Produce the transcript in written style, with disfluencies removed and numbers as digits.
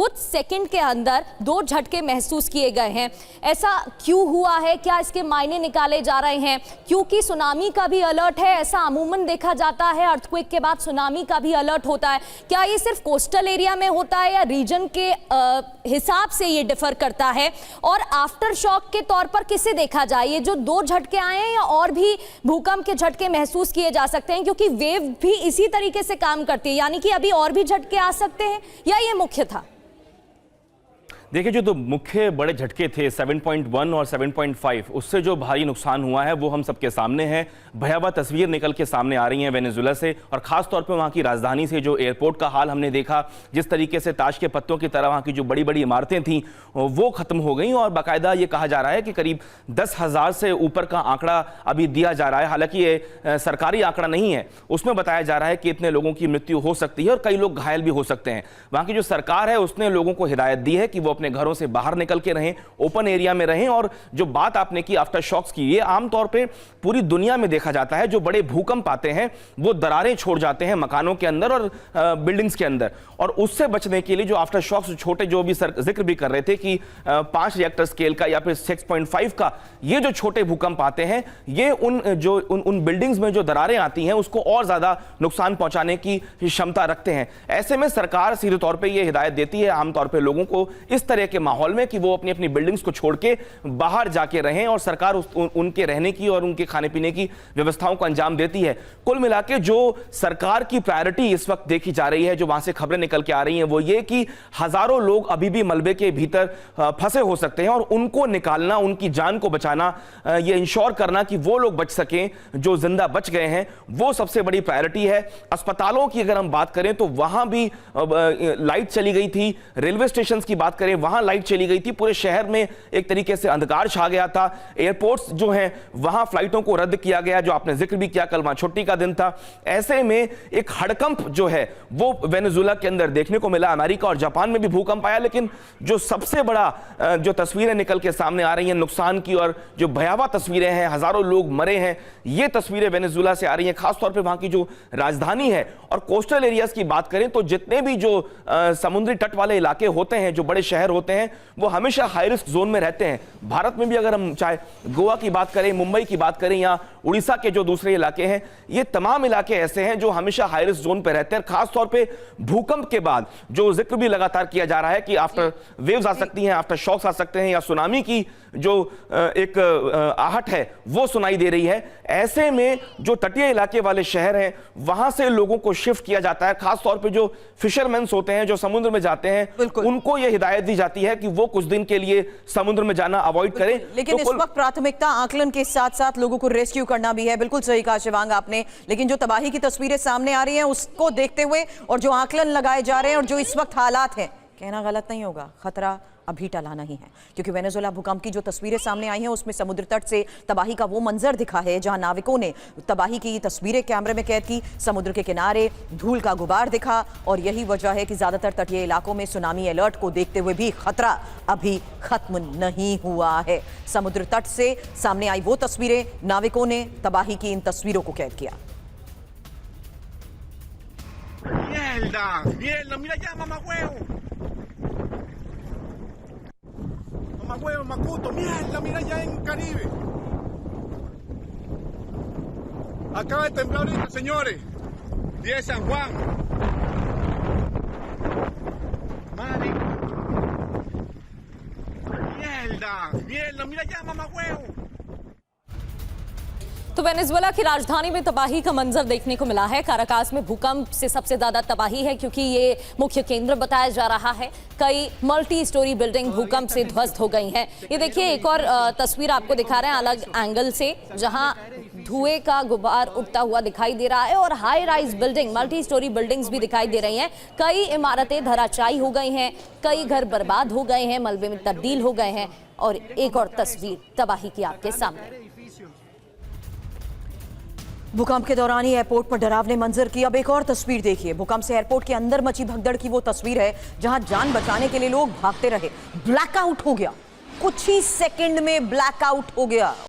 कुछ सेकंड के अंदर 2 झटके महसूस किए गए हैं। ऐसा क्यों हुआ है, क्या इसके मायने निकाले जा रहे हैं? क्योंकि सुनामी का भी अलर्ट है, ऐसा अमूमन देखा जाता है, अर्थक्वेक के बाद सुनामी का भी अलर्ट होता है। क्या ये सिर्फ कोस्टल एरिया में होता है या रीजन के हिसाब से ये डिफर करता है? और आफ्टर शॉक के तौर पर किसे देखा जाए, ये जो 2 झटके आए हैं या और भी भूकंप के झटके महसूस किए जा सकते हैं? क्योंकि वेव भी इसी तरीके से काम करती है, यानी कि अभी और भी झटके आ सकते हैं या ये मुख्य था? देखिए, जो तो मुख्य बड़े झटके थे 7.1 और 7.5, उससे जो भारी नुकसान हुआ है वो हम सबके सामने है। भयावह तस्वीर निकल के सामने आ रही है वेनेजुएला से, और खास तौर पे वहाँ की राजधानी से जो एयरपोर्ट का हाल हमने देखा, जिस तरीके से ताश के पत्तों की तरह वहाँ की जो बड़ी बड़ी इमारतें थीं वो खत्म हो गई। और बाकायदा ये कहा जा रहा है कि करीब 10,000 से ऊपर का आंकड़ा अभी दिया जा रहा है। हालांकि ये सरकारी आंकड़ा नहीं है, उसमें बताया जा रहा है कि इतने लोगों की मृत्यु हो सकती है और कई लोग घायल भी हो सकते हैं। वहाँ की जो सरकार है उसने लोगों को हिदायत दी है कि वो अपने घरों से बाहर निकल के रहें, ओपन एरिया में रहें। और जो बात आपने की आफ्टर शॉक्स की, ये आमतौर पे पूरी दुनिया में देखा जाता है। जो बड़े भूकंप आते हैं वो दरारें छोड़ जाते हैं मकानों के अंदर और बिल्डिंग्स के अंदर, और उससे बचने के लिए जो आफ्टर शॉक्स छोटे, जो भी जिक्र भी कर रहे थे कि 5 रिएक्टर स्केल का या फिर 6.5 का, ये जो छोटे भूकंप आते हैं ये उन बिल्डिंग्स में जो दरारें आती हैं उसको और ज्यादा नुकसान पहुंचाने की क्षमता रखते हैं। ऐसे में सरकार सीधे तौर पे ये हिदायत देती है आमतौर पे लोगों को इस तरह के माहौल में कि वो अपनी अपनी बिल्डिंग्स को छोड़ के बाहर जाके रहें, और सरकार उनके रहने की और उनके खाने पीने की व्यवस्थाओं को अंजाम देती है। कुल मिलाके जो सरकार की प्रायोरिटी इस वक्त देखी जा रही है, जो वहां से खबरें निकल के आ रही हैं, वो ये कि हजारों लोग अभी भी मलबे के भीतर फंसे हो सकते हैं, और उनको निकालना, उनकी जान को बचाना, ये इंश्योर करना कि वो लोग बच सकें जो जिंदा बच गए हैं, वो सबसे बड़ी प्रायोरिटी है। अस्पतालों की अगर हम बात करें तो वहां भी लाइट चली गई थी, रेलवे स्टेशन की बात करें वहां लाइट चली गई थी, पूरे शहर में एक तरीके से अंधकार छा गया था। एयरपोर्ट्स जो हैं वहां फ्लाइटों को रद्द किया गया, जो आपने जिक्र भी किया, कल वहां छुट्टी का दिन था। ऐसे में एक हड़कंप जो है वो वेनेजुएला के अंदर देखने को मिला। अमेरिका और जापान में भी भूकंप आया, लेकिन जो सबसे बड़ा जो तस्वीरें निकल के सामने आ रही हैं नुकसान की, और जो भयावह तस्वीरें हैं, हजारों लोग मरे हैं, ये तस्वीरें वेनेजुएला से आ रही हैं। खासतौर पर वहां की जो राजधानी है और कोस्टल एरियाज की बात करें तो जितने भी जो समुद्री तट वाले इलाके होते हैं, जो बड़े शहर होते हैं, वो हमेशा हाई रिस्क जोन में रहते हैं। भारत में भी अगर हम चाहे गोवा की बात करें, मुंबई की बात करें, या उड़ीसा के जो दूसरे इलाके हैं, ये तमाम इलाके ऐसे हैं जो हमेशा हाई रिस्क जोन पे रहते हैं। खासतौर पे भूकंप के बाद जो जिक्र भी लगातार किया जा रहा है कि आफ्टर वेव्स आ सकती हैं, आफ्टर शॉक्स आ सकते हैं, या सुनामी की जो एक आहट है वो सुनाई दे रही है। ऐसे में जो तटीय इलाके वाले शहर हैं वहां से लोगों को शिफ्ट किया जाता है। खासतौर पे जो फिशरमैन होते हैं, जो समुद्र में जाते हैं, उनको यह हिदायत दी जाती है कि वो कुछ दिन के लिए समुद्र में जाना अवॉइड करें। लेकिन इस वक्त प्राथमिकता आकलन के साथ साथ लोगों को रेस्क्यू करना भी है। बिल्कुल सही कहा शिवांग आपने, लेकिन जो तबाही की तस्वीरें सामने आ रही हैं उसको देखते हुए और जो आकलन लगाए जा रहे हैं और जो इस वक्त हालात हैं, कहना गलत नहीं होगा, खतरा अभी टला नहीं है। क्योंकि वेनेजुएला भूकंप की जो तस्वीरें सामने आई हैं उसमें समुद्र तट से तबाही का वो मंजर दिखा है जहां नाविकों ने तबाही की तस्वीरें कैमरे में कैद की। समुद्र के किनारे धूल का गुबार दिखा, और यही वजह है कि ज्यादातर तटीय इलाकों में सुनामी अलर्ट को देखते हुए भी खतरा अभी खत्म नहीं हुआ है। समुद्र तट से सामने आई वो तस्वीरें, नाविकों ने तबाही की इन तस्वीरों को कैद किया। Mierda, mierda, mira ya, mamagüevo. Mamagüevo, Macuto, mierda, mira ya en Caribe. Acaba de temblar ahorita, señores. 10 San Juan. Madre. Mierda, mierda, mira ya, mamagüevo. तो वेनेजुएला की राजधानी में तबाही का मंजर देखने को मिला है। काराकास में भूकंप से सबसे ज्यादा तबाही है क्योंकि ये मुख्य केंद्र बताया जा रहा है। कई मल्टी स्टोरी बिल्डिंग भूकंप से ध्वस्त हो गई हैं। ये देखिए एक और तस्वीर आपको दिखा रहे हैं अलग एंगल से, जहां धुएं का गुबार उठता हुआ दिखाई दे रहा है और high rise building, multi storey buildings भी दिखाई दे रही हैं। कई इमारतें धराशायी हो गई हैं, कई घर बर्बाद हो गए हैं, मलबे में तब्दील हो गए हैं। और एक और तस्वीर तबाही की आपके सामने। भूकंप के दौरान ही एयरपोर्ट पर डरावने मंजर की अब एक और तस्वीर देखिए। भूकंप से एयरपोर्ट के अंदर मची भगदड़ की वो तस्वीर है जहां जान बचाने के लिए लोग भागते रहे। ब्लैकआउट हो गया, कुछ ही सेकंड में ब्लैकआउट हो गया।